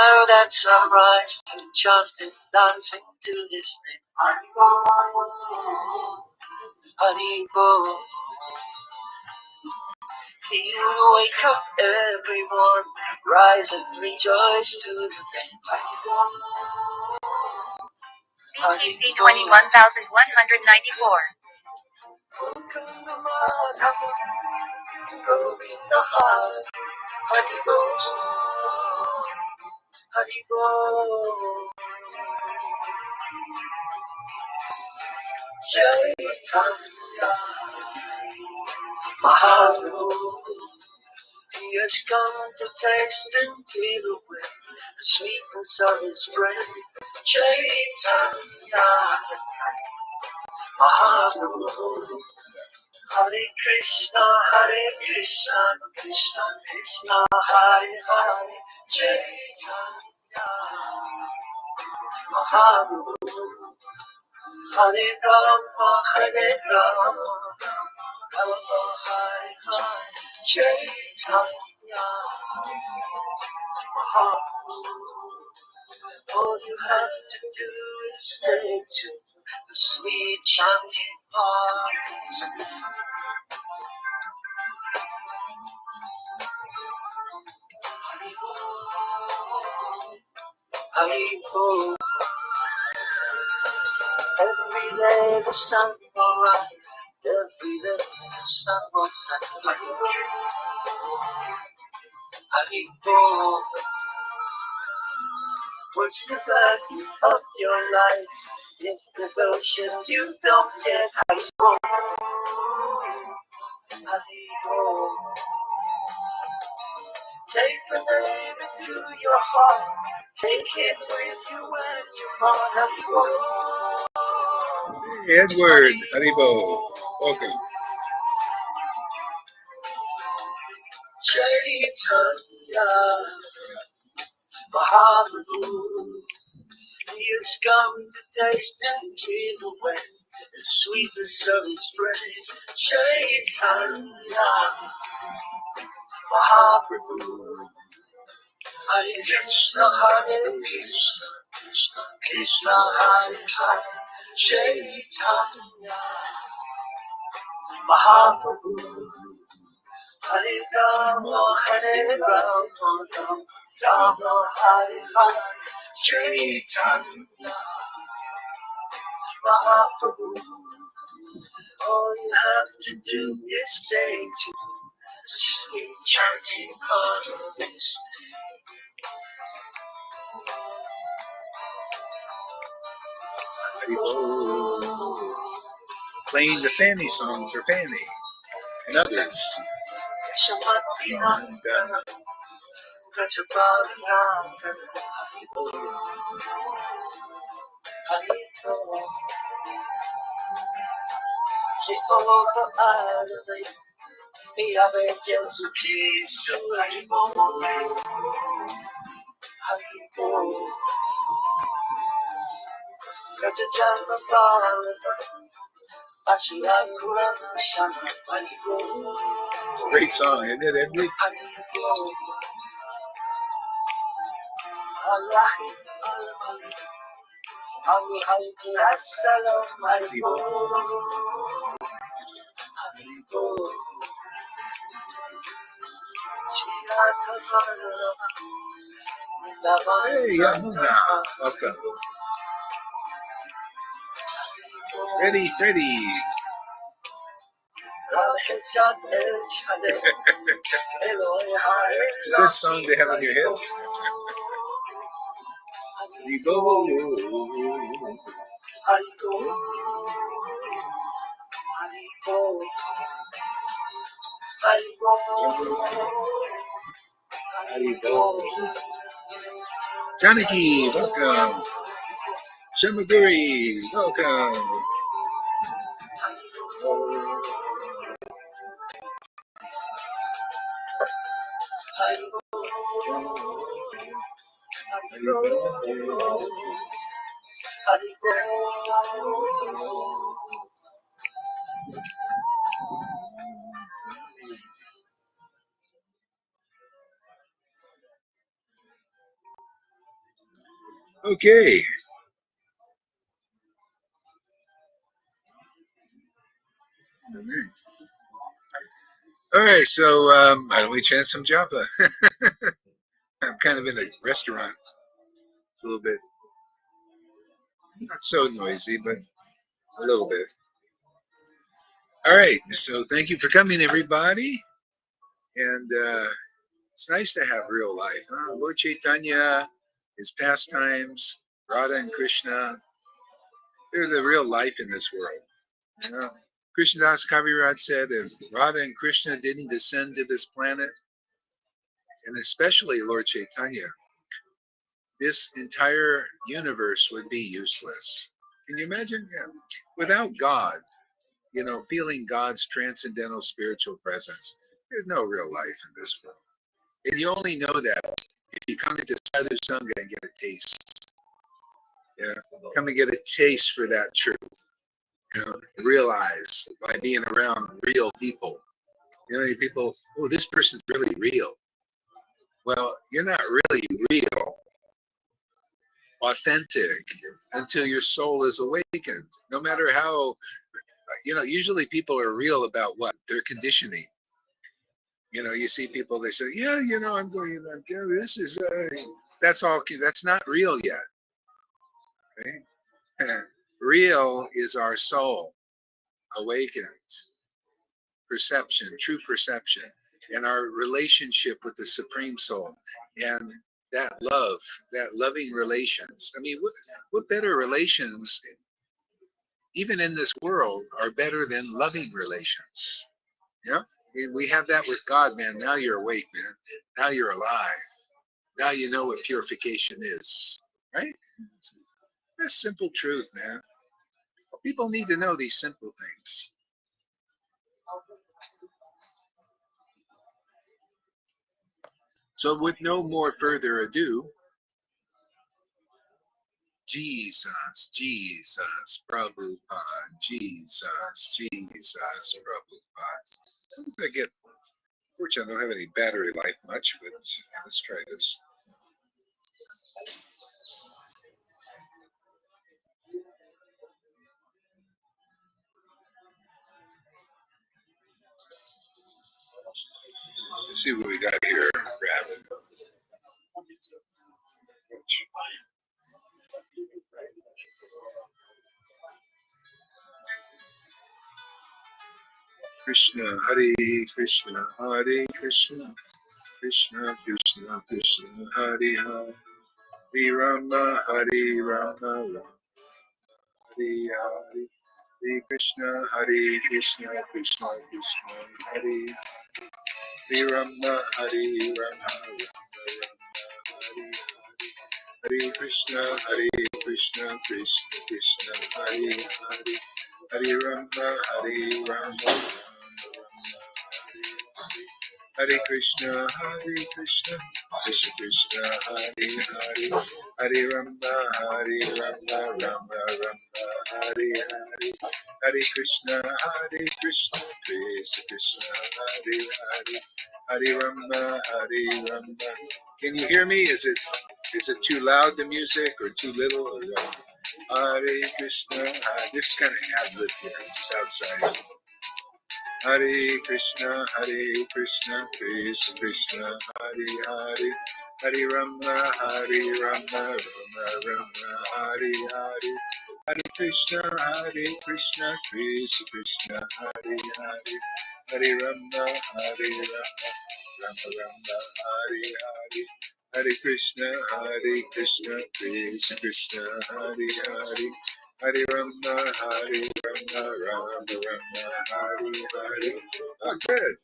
child at sunrise, chanting, dancing to his name. Hari Bo. He will wake up everyone, rise and rejoice to the day. BTC 21,194. Chaitanya Mahaprabhu, he has come to taste and feel away the sweetness of his praise. Chaitanya Mahaprabhu, Hare Krishna, Krishna Krishna, Hare Hare. Chaitanya Mahaprabhu, Hare Rama, Hare Rama, Rama Hare Hare. Chaitanya Mahaprabhu, all you have to do is stay tuned. The sweet chanting hearts. Haribo. Every day the sun will rise. Every day the sun will set. Haribo. What's the value of your life? It's devotion you don't get. Haribo. Haribo. Take the name into your heart. Take it with you when you're born. Haribo. Hey, Edward, Haribo. Welcome. Chaitanya Mahaprabhu, he has come to taste and give away the sweetness of his praise. Chaitanya Mahaprabhu, Hare Krishna, Krishna Krishna, Hare Hare. Chaitanya Mahaprabhu, Hare Rama, Rama Hare Hare. Chaitanya Mahaprabhu, all you have to do is stay tuned. Sweet chanting harmonies. Playing the Fanny song for Fanny and others. It's a great song, isn't it, Edward? Hey, Yamuna, welcome. Ready, Freddy. It's a good song to have in your head. Haribo. Janaki, welcome. Shamaguri, welcome. Okay. All right, so why don't we chant some japa? I'm kind of in a restaurant. It's a little bit, not so noisy, but a little bit. All right, so thank you for coming, everybody. And it's nice to have real life. Huh? Lord Caitanya, his pastimes, Radha and Krishna, they're the real life in this world. You know? Krishnadas Kaviraj said if Radha and Krishna didn't descend to this planet, and especially Lord Caitanya, this entire universe would be useless. Can you imagine? Yeah. Without God, feeling God's transcendental spiritual presence, there's no real life in this world. And you only know that if you come into Sadhu Sangha and get a taste. Yeah. Come and get a taste for that truth. Realize by being around real people. People, oh, this person's really real. Well, you're not really real, authentic, until your soul is awakened. No matter how, usually people are real about what? Their conditioning. You see people, they say, yeah, I'm going, this is, that's all, that's not real yet. Okay? Real is our soul, awakened, perception, true perception, and our relationship with the Supreme Soul. And that love, that loving relations. I mean, what better relations, even in this world, are better than loving relations? Yeah, and we have that with God, man. Now you're awake, man. Now you're alive. Now you know what purification is, right? That's simple truth, man. People need to know these simple things. So, with no more further ado, Jesus, Jesus, Prabhupada, Jesus, Jesus, Prabhupada. I'm gonna get. Fortunately, I don't have any battery life much, but let's try this. Let's see what we got here, Rabbit. Krishna, Hare Krishna, Hare Krishna, Krishna Krishna, Krishna Hare Hare, Hare Rama, Hare Rama, Rama Hare Hare, Hare Krishna, Hare Krishna, Krishna Krishna, Hare Hare Rama, Hare Rama, Rama Rama, Hare Krishna, Krishna Krishna, Hare Hare, Hare Rama, Hare Rama, Rama Hare Krishna, Krishna Krishna, Hare Hare, Hare Rama, Rama Rama, Hare Hare, Hare Krishna, Krishna Krishna, Hare Hare, Hare Rama, Rama. Can you hear me? Is it too loud, the music, or too little? Or Hare Krishna, this kind of ad lib here. It's outside. Hare Krishna, Krishna Krishna, Hare Hare, Hare Rama, Rama Rama, Hare Hare, Hare Krishna, Krishna Krishna, Hare Hare, Hare Rama, Rama Rama, Hare Hare, Hare Krishna, Krishna Krishna, Hare Hare, Hare Rama, Rama Rama, Hare Hare. Oh, good.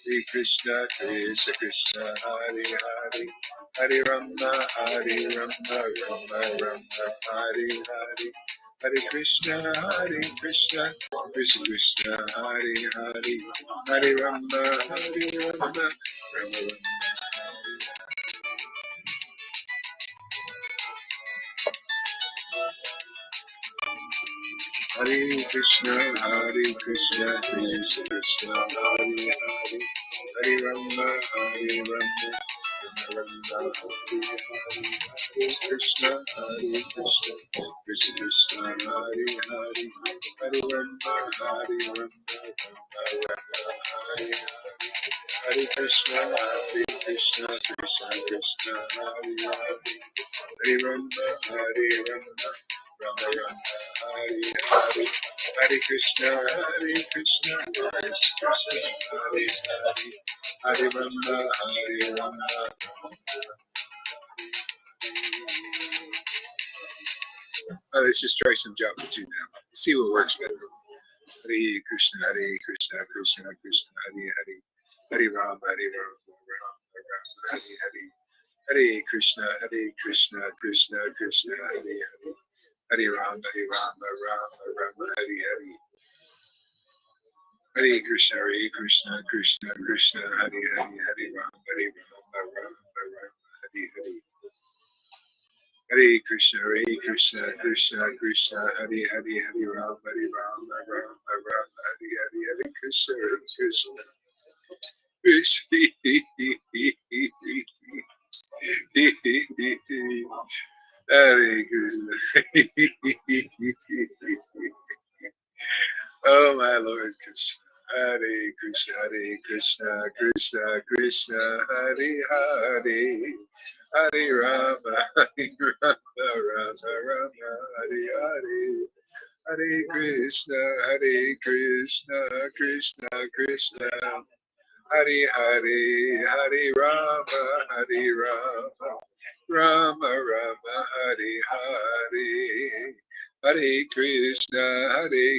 Hare Krishna, Krishna, Hare Hare, Hare Rama, Rama Rama, Hare Hare, Hare Krishna, Krishna, Krishna, Hare Hare, Hare Rama, Rama Rama, Hare Krishna, Krishna Krishna, Hare Hare, Hare Rama, Rama Rama, Hare Hare, Krishna, Hare Krishna, Krishna Krishna, Hare Hare, Hare Rama, Hare Rama, Rama Rama, Hare Hare. Hare Krishna, Krishna Krishna, Hare Hare, Hare Rama, Hare Rama, Rama Rama, Hare Hare. Hare Krishna, Krishna Krishna, Hare Hare, Hare Rama, Hare Rama. Let's just try some japa too now. See what works better. Hare Krishna, Krishna Krishna, Hare Hare, Hare Rama, Hare Rama, Rama Rama, Hare Hare. Hare Krishna, Krishna Krishna, Hare Hare, Hare Rama, Rama Rama, Hare Hare. Hare Krishna, Krishna Krishna, Hare Hare, Hare Rama, Rama Rama, Hare Hare. Hare Krishna, Krishna Krishna, Hare Hare, Hare Rama, Rama Rama, Hare Hare. Hare Krishna, Krishna Krishna. Hare Krishna. Oh my Lord Krishna. Hare Krishna, Krishna Krishna, Hare Hare, Hare Rama, Rama Rama, Hare Hare, Hare Krishna, Krishna Krishna, Hare Hare, Hare Rama, Rama Rama, Hare Hare, Hare Krishna,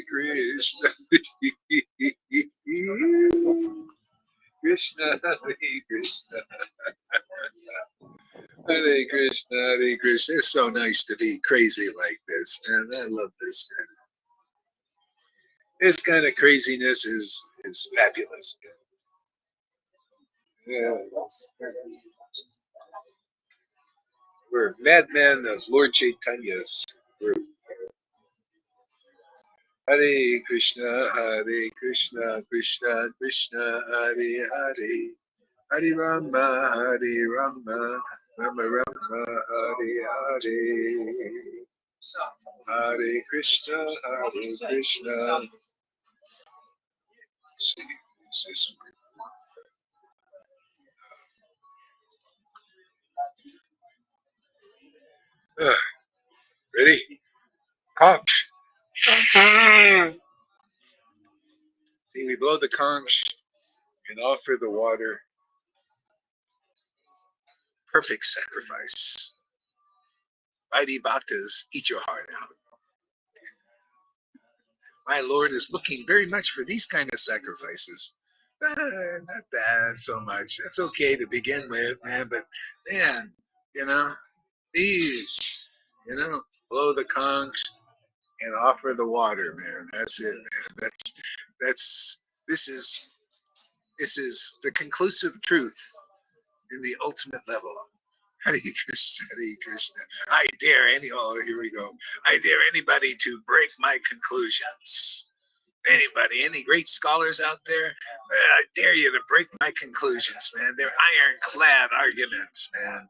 Krishna Krishna, Hare Krishna, Hare Krishna, Hare Krishna. It's so nice to be crazy like this, man. I love this kind of craziness is fabulous. Yeah. We're madmen of Lord Caitanya's group. Hare Krishna, Krishna Krishna, Hare Hare, Hare Rama, Rama Rama, Hare Hare, Hare Krishna, Krishna. Let's see, who's this one? Ready? Conch. See, we blow the conch and offer the water. Perfect sacrifice. Mighty bhaktas, eat your heart out. My Lord is looking very much for these kind of sacrifices. Not that so much. That's okay to begin with, man. But man, these, blow the conch and offer the water, man. That's it, man. This is the conclusive truth in the ultimate level. Hare Krishna, Hare Krishna. Here we go. I dare anybody to break my conclusions. Anybody, any great scholars out there? I dare you to break my conclusions, man. They're ironclad arguments, man.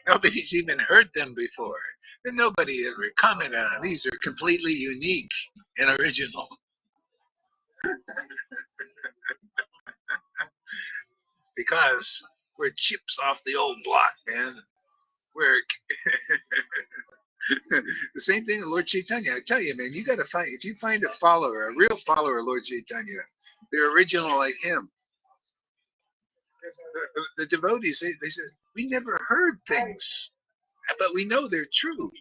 Nobody's even heard them before. And nobody ever commented on. These are completely unique and original. Because we're chips off the old block, man. We're the same thing with Lord Caitanya. I tell you, man, you got to find, if you find a follower, a real follower of Lord Caitanya, they're original like him. The devotees, they said, we never heard things, but we know they're true,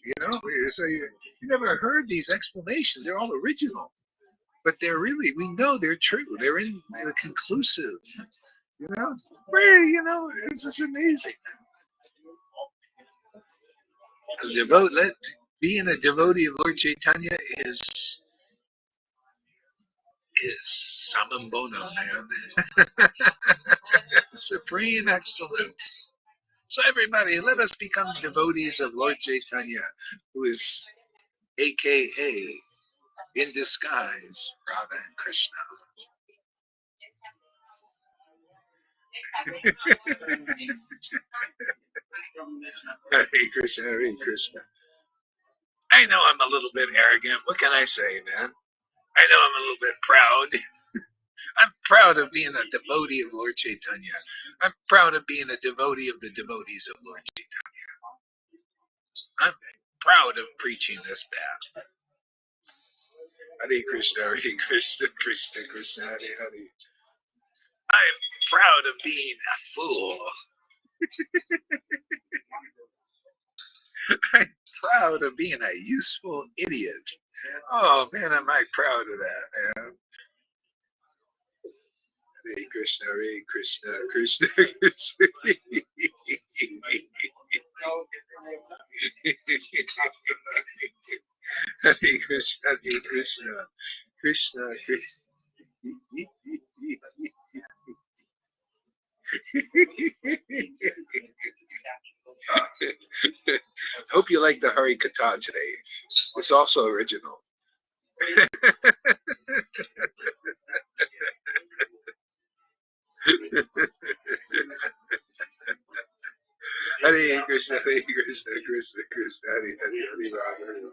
So you never heard these explanations. They're all original, but they're really, we know they're true. They're conclusive, it's just amazing. Being a devotee of Lord Caitanya is summum bonum, man. Supreme excellence. So everybody, let us become devotees of Lord Caitanya, who is AKA in disguise Radha and Krishna. Hare Krishna, Hare Krishna. I know I'm a little bit arrogant. What can I say, man? I know I'm a little bit proud. I'm proud of being a devotee of Lord Caitanya. I'm proud of being a devotee of the devotees of Lord Caitanya. I'm proud of preaching this path. Hare Krishna, Hare Krishna, Krishna Krishna, Hare Hare. I'm proud of being a fool. I'm proud of being a useful idiot. Oh man, am I proud of that, man. Hare Krishna, Hare Krishna, Krishna Krishna. Hare Krishna, Hare Krishna, Krishna Krishna. Hope you like the Hari Katha today. It's also original. Hare Krishna, Hare Krishna, Krishna Krishna, Hare Hare, Hare Rama, Hare Rama.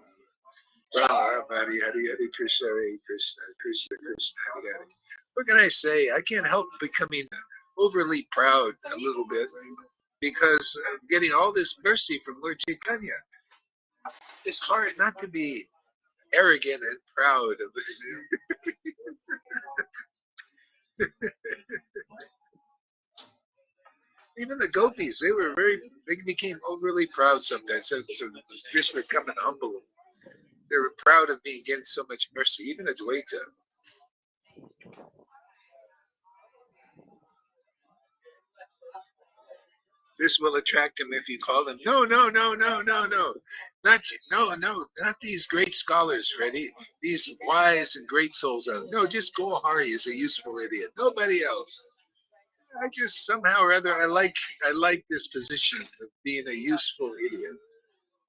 Rama, Hare Hare, Hare Krishna, Hare Krishna, Krishna Krishna, Hare Hare. What can I say? I can't help becoming overly proud a little bit because I'm getting all this mercy from Lord Caitanya. It's hard not to be arrogant and proud of it. Even the gopis, they became overly proud sometimes. So just becoming humble. They were proud of being getting so much mercy. Even Advaita. This will attract him if you call him. No, no, no, no, no, no. Not these great scholars, Freddie. These wise and great souls out. No, just Gohari is a useful idiot. Nobody else. I just somehow or other I like this position of being a useful idiot.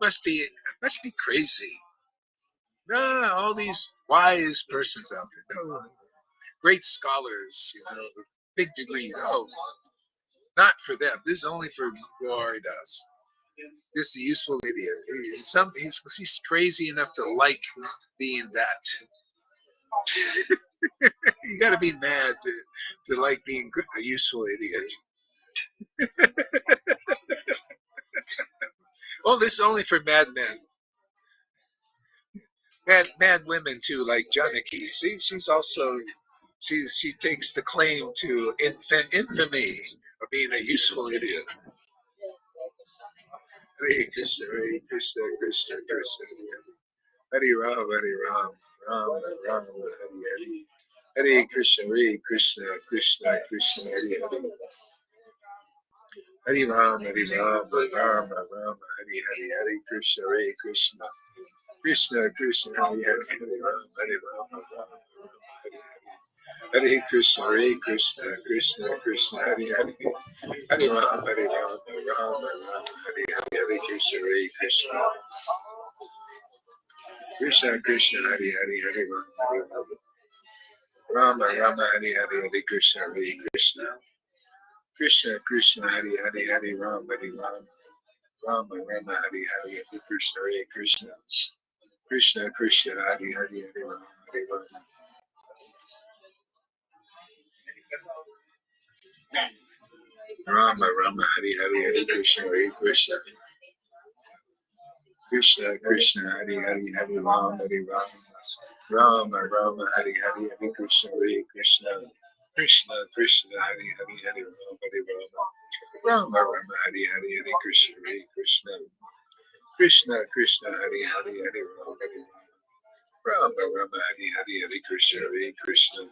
Must be crazy. No, all these wise persons out there. No, great scholars, big degree. No, not for them. This is only for Goharidas. Just a useful idiot. He's crazy enough to like being that. You got to be mad to like being a useful idiot. Well, this is only for mad men. Mad women too, like Janaki. See, she takes the claim to infamy of being a useful idiot. Hare Krishna, Hare Krishna, Krishna Krishna, Hare Ram, Hare Ram, Ram Ram, Hare Hare. Hare Krishna, Krishna Krishna, Hare Hare. Hare Ram, Ram Ram, Hare Hare. Hare Krishna, Krishna Krishna, Hare Hare. Hare Ram, Ram Ram, Hare Hare. Hare Krishna, Krishna Krishna, Hare Hare. Hare Ram, Ram Ram, Hare Hare. Hare Krishna, Krishna Krishna, Hare Hare. Hare Ram, Rama Rama, Hare Hare. Hare Krishna, Krishna Krishna, Hare Hare. Hare Ram, Rama Rama, Hare Hare. Hare Krishna, Krishna Krishna, Hare Hare. Hare Ram, Rama Rama, Hare Hare. Hare Krishna, Krishna Krishna, Hare Hare. Hare Ram, Rama Rama, Hare Hare. Hare Krishna, Krishna Krishna, Hare Hare. Hare Ram, Rama Rama, Hare Hare. Hare Krishna,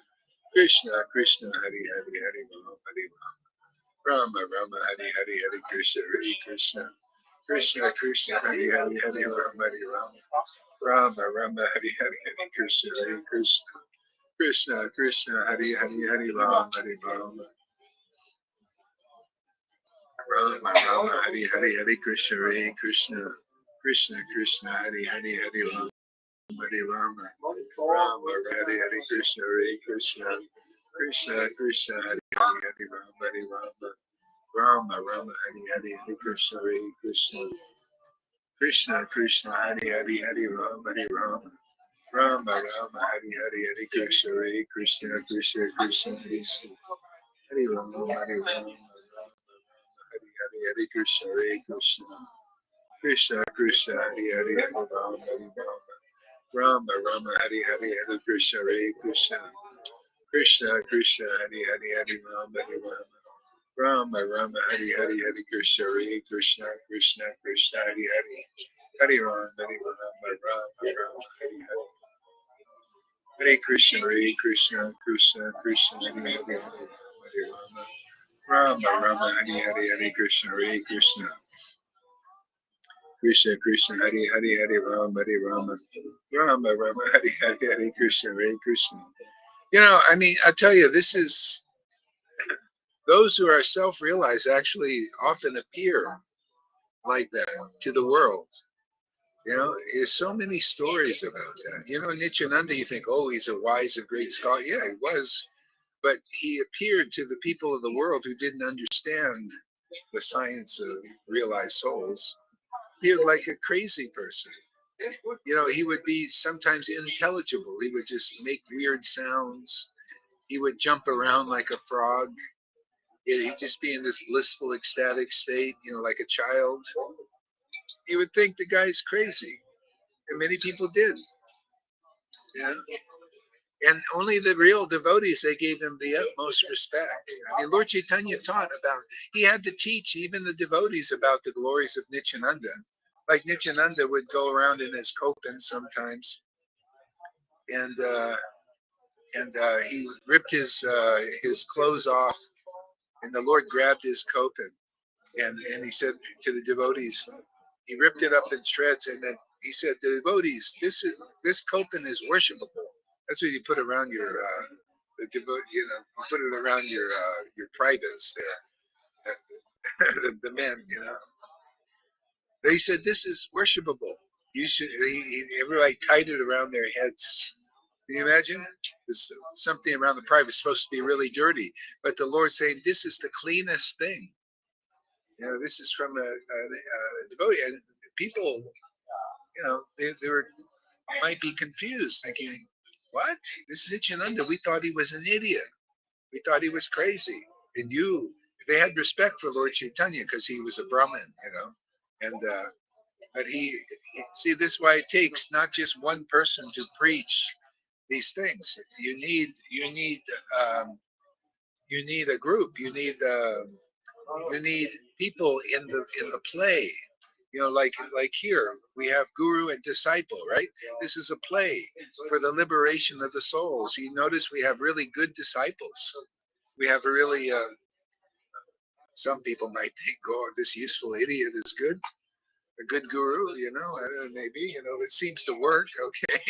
Krishna Krishna, Hare Hare. Hare Ram, Rama Rama, Hare Hare. Hare Krishna, Krishna Krishna, Hare Hare. Hare Ram, Rama Rama, Hare Hare. Hare Krishna, Krishna Krishna, Hare Hare. Hare Ram, Rama Rama, Hare Hare. Hare Krishna, Krishna Krishna, Hare Hare. Hare Ram, Rama Rama, Hare Hare. Hare Krishna, Krishna Krishna, Hare Hare. Hare Ram, Rama Rama, Hare Hare. Krishna, Krishna Krishna, Hare Hare Rama, Hare Rama, Rama Rama, Hare Hare, Hare Krishna, Hare Krishna, Krishna Krishna, Hare Hare, Hare Rama, Hare Rama, Rama Rama, Hare Hare, Hare Krishna, Hare Krishna, Krishna Krishna, Hare Rama, Hare Rama, Hare Hare, Hare Krishna, Hare Krishna, Krishna Krishna, Hare Hare, Hare Rama, Hare Rama, Rama Rama, Hare Hare, Hare Krishna, Hare Krishna, Krishna Krishna, Hare Hare, Hare Rama, Hare Rama, Rama Rama, Hare Hare, Hare Krishna, Hare Krishna, Krishna Krishna, Hare Hare, Hare Rama, Hare Rama, Rama Rama, Hare Hare, Hare Krishna, Hare Krishna, Krishna Krishna, Hare Hare, Hare Rama, Rama Rama, Hare Hare, Hare Krishna, Hare Krishna, Krishna Krishna, Hare Hare, Hare Rama, Hare Rama, Rama Rama, Hare Hare, Hare Krishna, Hare Krishna. You know, I mean, I tell you, this is, those who are self-realized actually often appear like that to the world. You know, there's so many stories about that. You know, Nityananda, you think, oh, he's a wise, a great scholar. Yeah, he was. But he appeared to the people of the world who didn't understand the science of realized souls. He appeared like a crazy person. You know, he would be sometimes unintelligible. He would just make weird sounds. He would jump around like a frog. He'd just be in this blissful, ecstatic state, you know, like a child. You would think the guy's crazy. And many people did. Yeah. And only the real devotees, they gave him the utmost respect. I mean, Lord Caitanya taught about, he had to teach even the devotees about the glories of Nityananda. Like Nityananda would go around in his kopin sometimes, and he ripped his clothes off, and the Lord grabbed his kopin, and he said to the devotees, he ripped it up in shreds, and then he said, "The devotees, this kopin is worshipable. That's what you put around your you put it around your privates there, the men, you know." They said, "This is worshipable. You should." Everybody tied it around their heads. Can you imagine? It's something around the private is supposed to be really dirty, but the Lord's saying this is the cleanest thing. You know, this is from a devotee, and people, you know, they were might be confused, thinking, "What? This Nityananda? We thought he was an idiot. We thought he was crazy." And they had respect for Lord Caitanya because he was a Brahmin, you know, and but see, this is why it takes not just one person to preach these things. You need a group. You need people in the play. You know, like here we have guru and disciple, right? This is a play for the liberation of the souls. You notice we have really good disciples. We have a really some people might think, oh, this useful idiot is good. A good guru, you know, maybe, you know, it seems to work, okay.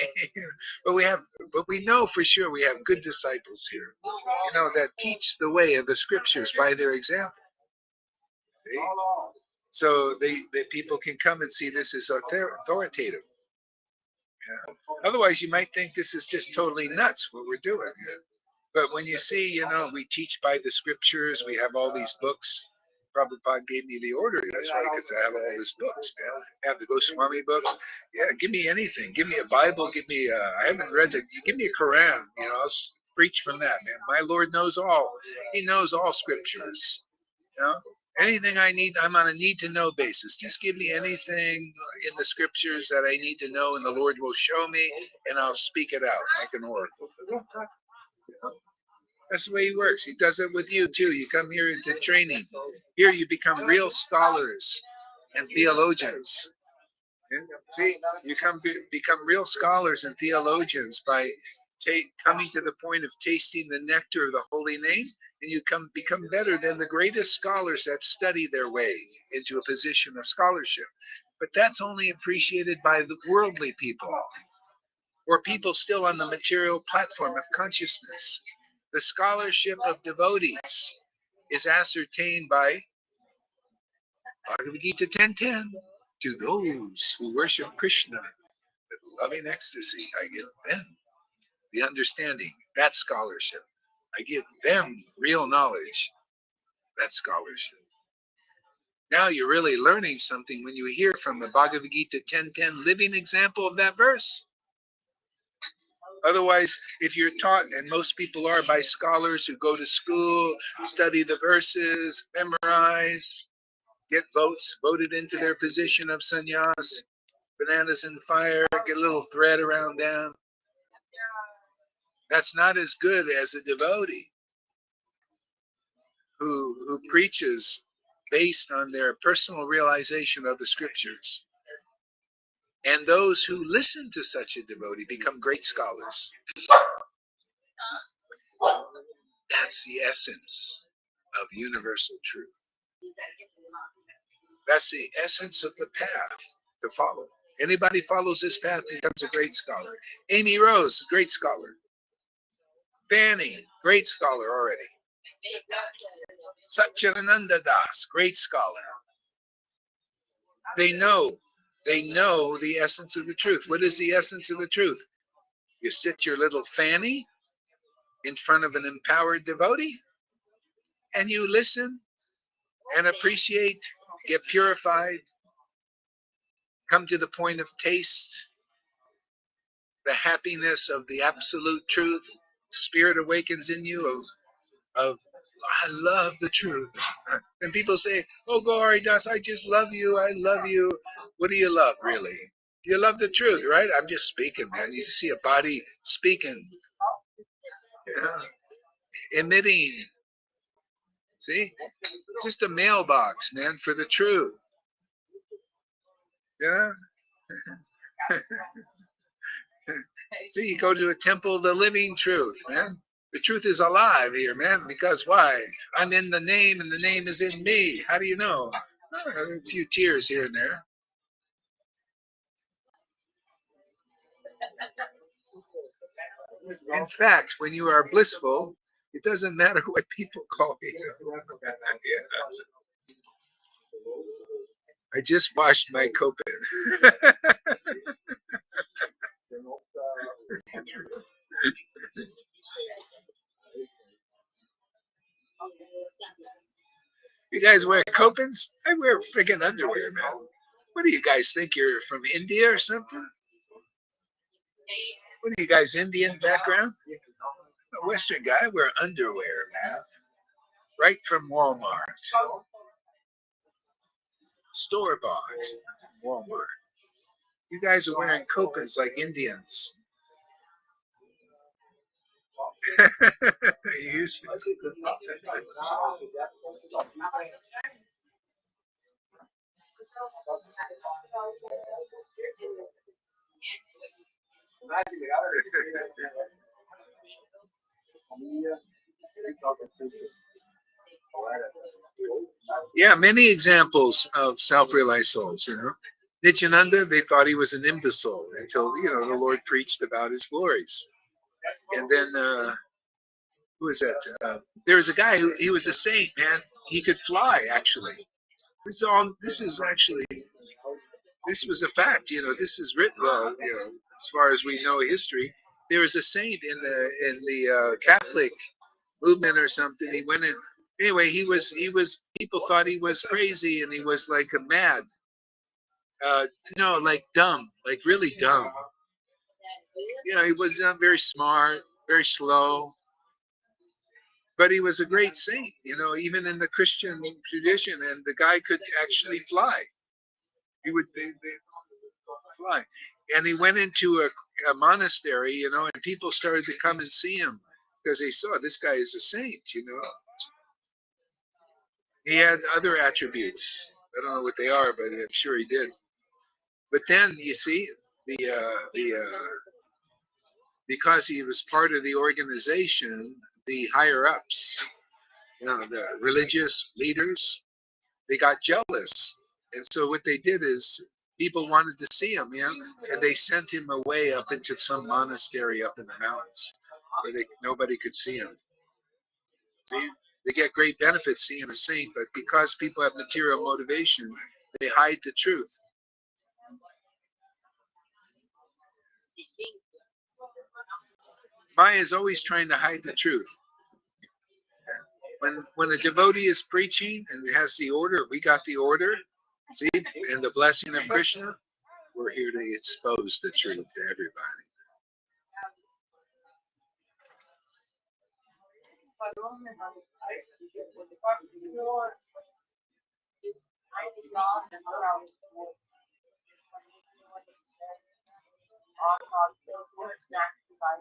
but we know for sure we have good disciples here, you know, that teach the way of the scriptures by their example. See? So the people can come and see this is authoritative. Yeah. Otherwise, you might think this is just totally nuts what we're doing. Yeah. But when you see, you know, we teach by the scriptures, we have all these books. Prabhupada gave me the order. That's why, because I have all these books, man. I have the Goswami books. Yeah, give me anything. Give me a Bible. Give me I haven't read the. Give me a Quran. You know, I'll preach from that, man. My Lord knows all. He knows all scriptures. You know, anything I need, I'm on a need-to-know basis. Just give me anything in the scriptures that I need to know, and the Lord will show me, and I'll speak it out like an oracle. You know? That's the way he works. He does it with you too. You come here into training. Here you become real scholars and theologians. See, you become real scholars and theologians by coming to the point of tasting the nectar of the holy name, and you become better than the greatest scholars that study their way into a position of scholarship. But that's only appreciated by the worldly people, or people still on the material platform of consciousness. The scholarship of devotees is ascertained by Bhagavad Gita 10:10. To those who worship Krishna with loving ecstasy, I give them the understanding. That's scholarship. I give them real knowledge. That's scholarship. Now you're really learning something when you hear from the Bhagavad Gita 10:10 living example of that verse. Otherwise, if you're taught, and most people are by scholars who go to school, study the verses, memorize, get votes voted into their position of sannyas, bananas in fire, get a little thread around them. That's not as good as a devotee who preaches based on their personal realization of the scriptures. And those who listen to such a devotee become great scholars. That's the essence of universal truth. That's the essence of the path to follow. Anybody follows this path becomes a great scholar. Amy Rose, great scholar. Fanny, great scholar already. Satchidananda Das, great scholar. They know the essence of the truth. What is the essence of the truth? You sit your little Fanny in front of an empowered devotee and you listen and appreciate, get purified, come to the point of taste, the happiness of the absolute truth. Spirit awakens in you of I love the truth. And people say, oh, Gauri Das, I just love you. I love you. What do you love, really? You love the truth, right? I'm just speaking, man. You see a body speaking, emitting. See? Just a mailbox, man, for the truth. Yeah? See, you go to a temple of the living truth, man. The truth is alive here, man, because why? I'm in the name and the name is in me. How do you know? A few tears here and there. In fact, when you are blissful, it doesn't matter what people call you. Yeah. I just washed my Copen. You guys wear Copens? I wear friggin' underwear, man. What do you guys think? You're from India or something? What are you guys, Indian background? A Western guy, I wear underwear, man. Right from Walmart. Store bought. Walmart. You guys are wearing Copens like Indians. You used to. Yeah, many examples of self-realized souls, Nityananda, they thought he was an imbecile until, the Lord preached about his glories. And then, who is that? There was a guy who, he was a saint, man. He could fly, actually. This was a fact, this is written, well, as far as we know history. There was a saint in the Catholic movement or something. He went in, anyway, people thought he was crazy and he was like a mad. No, like dumb, like really dumb. He was not very smart, very slow, but he was a great saint, even in the Christian tradition. And the guy could actually fly. They fly. And he went into a monastery, and people started to come and see him because they saw this guy is a saint. He had other attributes. I don't know what they are, but I'm sure he did. But then you see because he was part of the organization, the higher ups, the religious leaders, they got jealous, and so what they did is people wanted to see him, and they sent him away up into some monastery up in the mountains where nobody could see him. See? They get great benefits seeing a saint, but because people have material motivation, they hide the truth. Maya is always trying to hide the truth. when a devotee is preaching and has the order, we got the order, see, and the blessing of Krishna, we're here to expose the truth to everybody.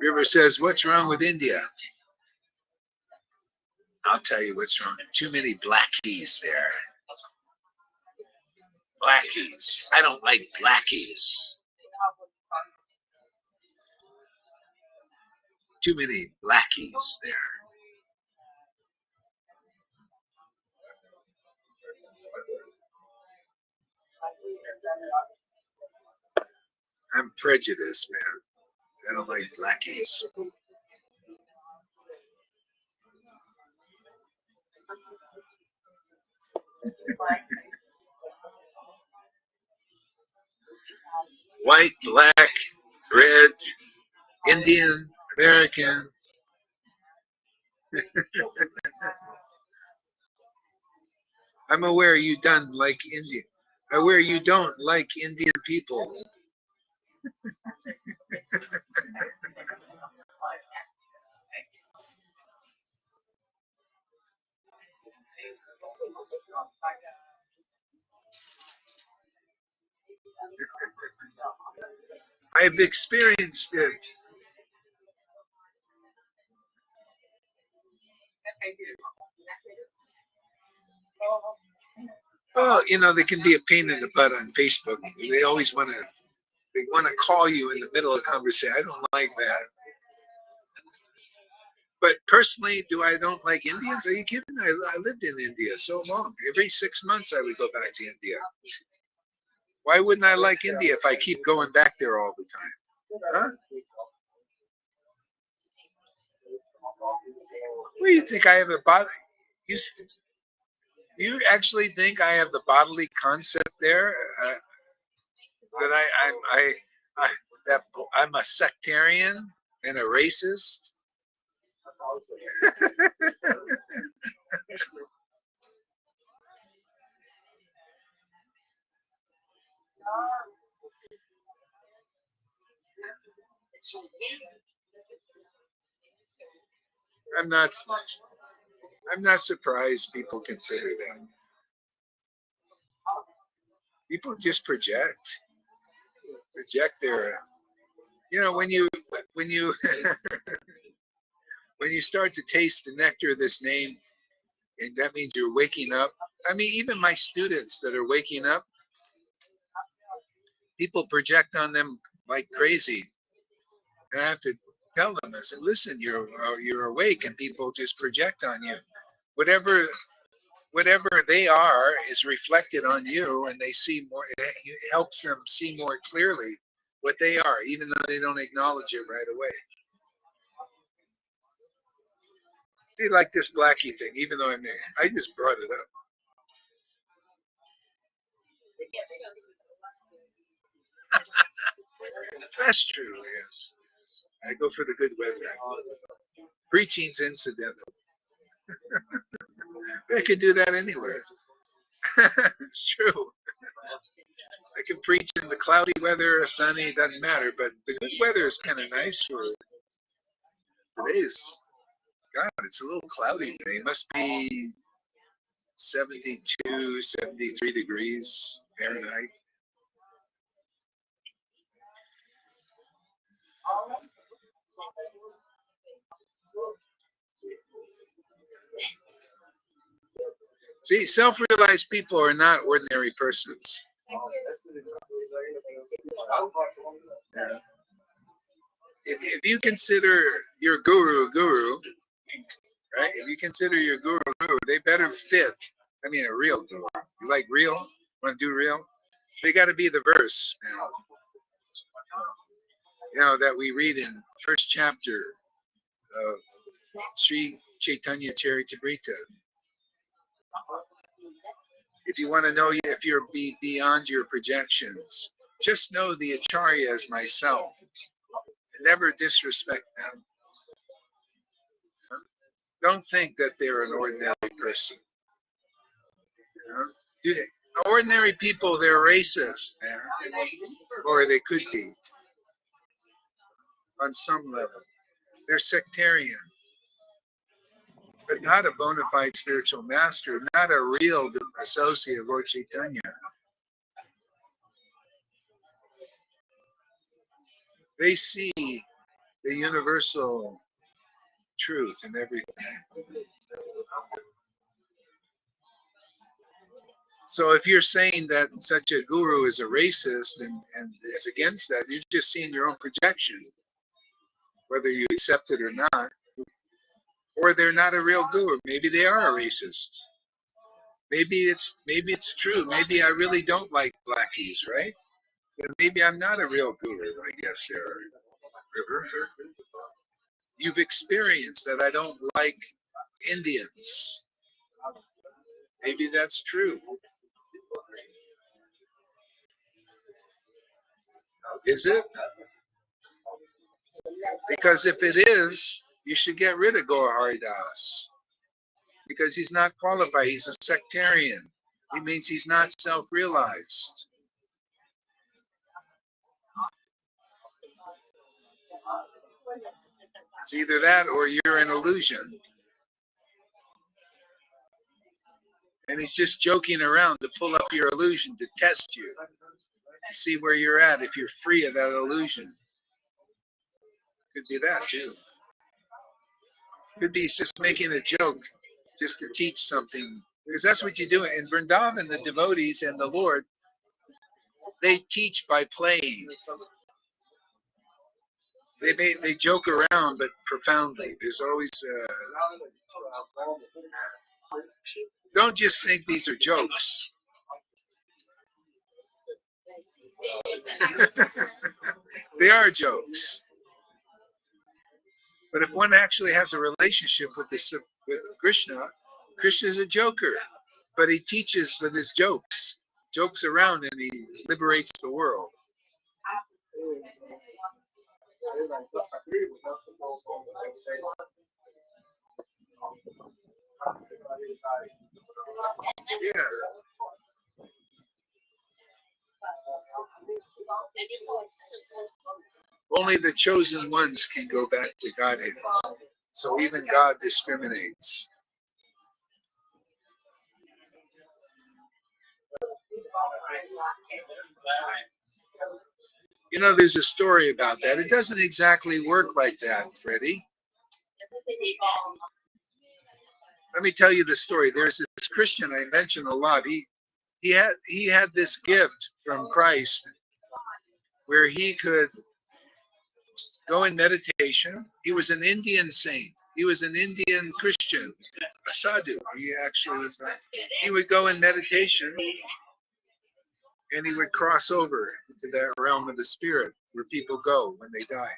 River says, what's wrong with India? I'll tell you what's wrong. Too many blackies there. Blackies. I don't like blackies. Too many blackies there. I'm prejudiced, man. I don't like blackies. White, black, red, Indian, American. I'm aware you don't like Indian. Aware you don't like Indian people. I've experienced it. Well, you know, they can be a pain in the butt on Facebook. They always want to call you in the middle of a conversation. I don't like that. But personally, I don't like Indians? Are you kidding? I lived in India so long. Every 6 months I would go back to India. Why wouldn't I like India if I keep going back there all the time? Huh? What do you think I have a body? You actually think I have the bodily concept there? That I that I'm a sectarian and a racist? I'm not. I'm not surprised people consider that. People just project their. You know, when you when you start to taste the nectar of this name, and that means you're waking up. I mean, even my students that are waking up, people project on them like crazy, and I have to tell them. I said, "Listen, you're awake, and people just project on you. Whatever they are is reflected on you, and they see more. It helps them see more clearly what they are, even though they don't acknowledge it right away." See, like this Blackie thing, even though I just brought it up. That's true. Yes. I go for the good weather. Preaching's incidental. I could do that anywhere. It's true. I can preach in the cloudy weather or sunny, doesn't matter. But the good weather is kind of nice for today's. God, it's a little cloudy today. It must be 72, 73 degrees Fahrenheit. See, self-realized people are not ordinary persons. Yeah. If you consider your guru, right? If you consider your guru, they better fit. I mean, a real guru. You like real? Want to do real? They got to be the verse, man. You know, that we read in first chapter of Sri Chaitanya Charitamrita. If you want to know if you're beyond your projections, just know the Acharya as myself. And never disrespect them. don't think that they're an ordinary person. You know? Ordinary people, they're racist, man. Or they could be on some level. They're sectarian, but not a bona fide spiritual master, not a real associate of Lord Caitanya. They see the universal truth in everything. So if you're saying that such a guru is a racist and is against that, you're just seeing your own projection, whether you accept it or not. Or they're not a real guru. Maybe they are a racist. Maybe it's true. Maybe I really don't like blackies, right? But maybe I'm not a real guru, I guess, Sarah River. You've experienced that I don't like Indians. Maybe that's true. Is it? Because if it is, you should get rid of Gaur Haridas. Because he's not qualified. He's a sectarian. He means he's not self-realized. It's either that or you're an illusion. And he's just joking around to pull up your illusion, to test you, to see where you're at, if you're free of that illusion. Could be that too. Could be he's just making a joke, just to teach something. Because that's what you do. In Vrindavan, the devotees and the Lord, they teach by playing. They joke around, but profoundly. There's always don't just think these are jokes. They are jokes. But if one actually has a relationship with Krishna, Krishna is a joker. But he teaches with his jokes around, and he liberates the world. Yeah. Only the chosen ones can go back to Godhead. So even God discriminates. You know, there's a story about that. It doesn't exactly work like that, Freddie. Let me tell you the story. There's this Christian I mention a lot. He had this gift from Christ where he could go in meditation. He was an Indian saint. He was an Indian Christian, a Sadhu. He actually was. He would go in meditation, and he would cross over into that realm of the spirit where people go when they die.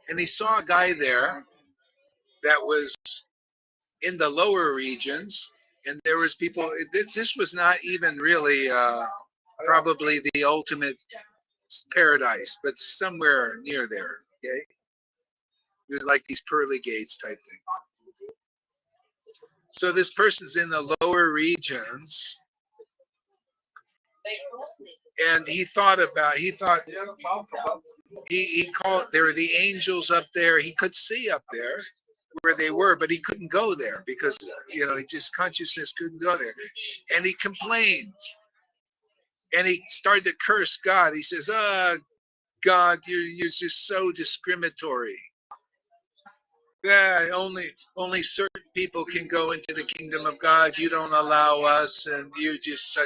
And he saw a guy there that was in the lower regions, and there was people. This was not even really probably the ultimate paradise, but somewhere near there. Okay, there's like these pearly gates type thing. So this person's in the lower regions, and he thought he called, there were the angels up there. He could see up there where they were, but he couldn't go there because, just consciousness couldn't go there. And he complained, and he started to curse God. He says, God, you're just so discriminatory. Yeah, only certain people can go into the kingdom of God. You don't allow us, and you're just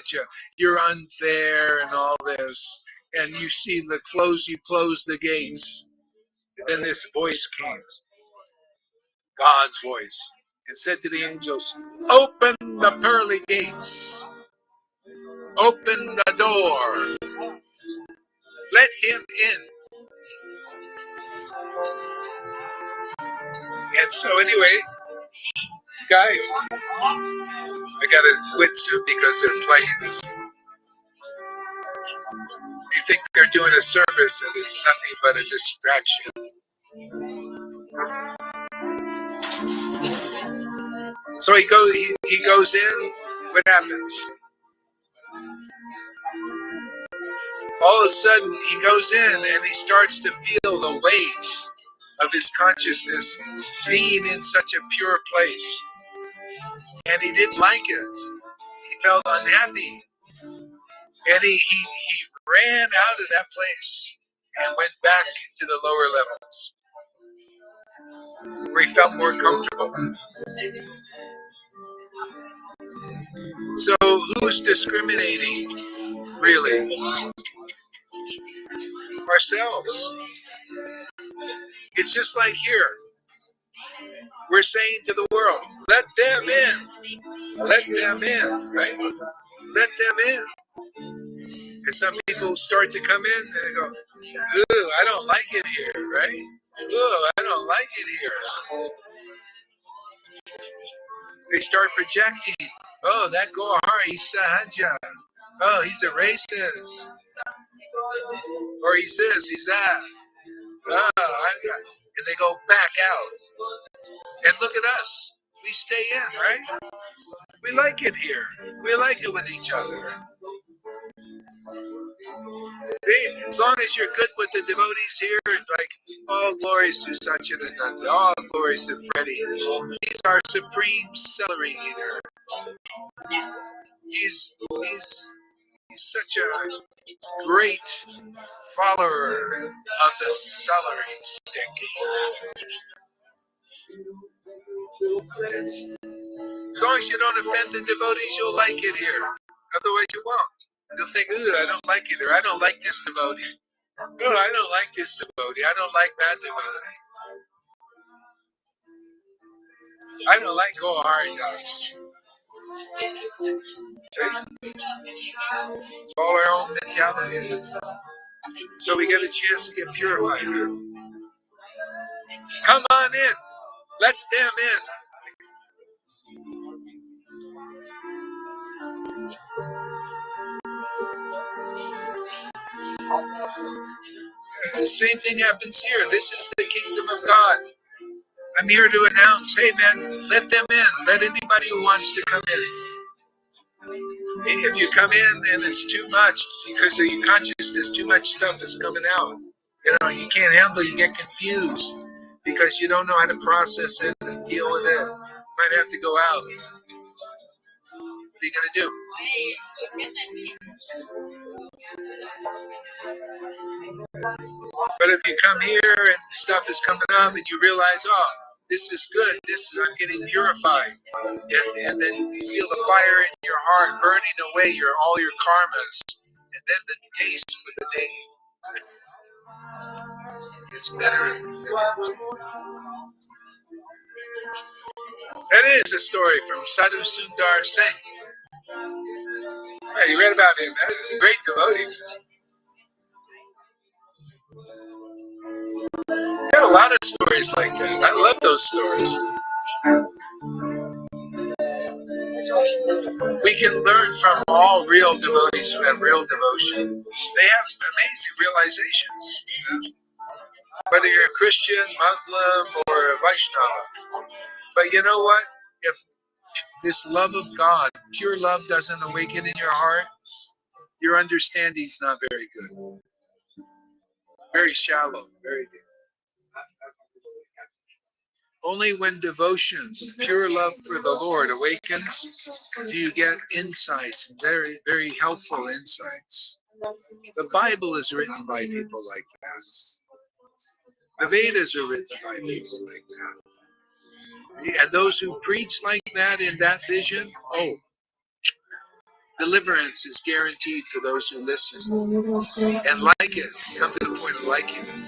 you're unfair and all this. And you see you close the gates. And then this voice came, God's voice, and said to the angels, open the pearly gates. Open the door. Let him in. And so anyway, guys, I gotta quit soon because they're playing this. You think they're doing a service and it's nothing but a distraction. So he goes in. What happens? All of a sudden, he goes in and he starts to feel the weight of his consciousness being in such a pure place. And he didn't like it. He felt unhappy. And he ran out of that place and went back to the lower levels where he felt more comfortable. So who's discriminating, really? Ourselves. It's just like here. We're saying to the world, let them in. Let them in, right? Let them in. And some people start to come in and they go, ooh, I don't like it here, right? Ooh, I don't like it here. They start projecting. Oh, that Gohar, he's Sahaja. Oh, he's a racist. Or he's this, he's that. Oh, and they go back out. And look at us. We stay in, right? We like it here. We like it with each other. As long as you're good with the devotees here, like all glories to Satchidananda, all glories to Freddie. He's our supreme celery eater. He's such a great follower of the celery stick. As long as you don't offend the devotees, you'll like it here. Otherwise, you won't. You'll think, ooh, I don't like it, or I don't like this devotee. Oh, I don't like this devotee. I don't like that devotee. I don't like Goharidas. It's all our own mentality. So we get a chance to get purified here. Just come on in. Let them in. The same thing happens here. This is the kingdom of God. I'm here to announce, hey man, let them in. Let anybody who wants to come in. If you come in and it's too much because of your consciousness, too much stuff is coming out. You can't handle it. You get confused because you don't know how to process it and deal with it. You might have to go out. What are you going to do? But if you come here and stuff is coming up and you realize, oh, this is good. I'm getting purified. And then you feel the fire in your heart burning away all your karmas. And then the taste for the day gets better. That is a story from Sadhu Sundar Singh. Hey, you read about him. That is a great devotee. Got a lot of stories like that. I love those stories. We can learn from all real devotees who have real devotion. They have amazing realizations. Whether you're a Christian, Muslim, or a Vaishnava. But you know what? If this love of God, pure love, doesn't awaken in your heart, your understanding's not very good. Very shallow, very deep. Only when devotion, pure love for the Lord awakens, do you get insights, very, very helpful insights. The Bible is written by people like that. The Vedas are written by people like that. And those who preach like that in that vision, oh, deliverance is guaranteed for those who listen and like it, come to the point of liking it.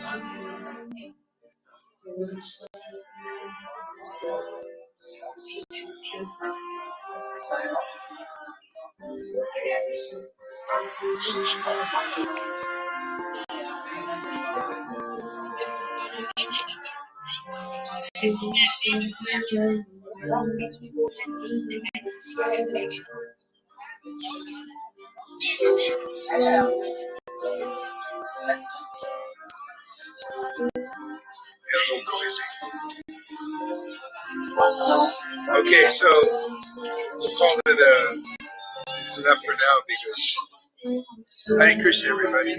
Okay, so we'll call it it's enough for now because Hare Krishna, everybody.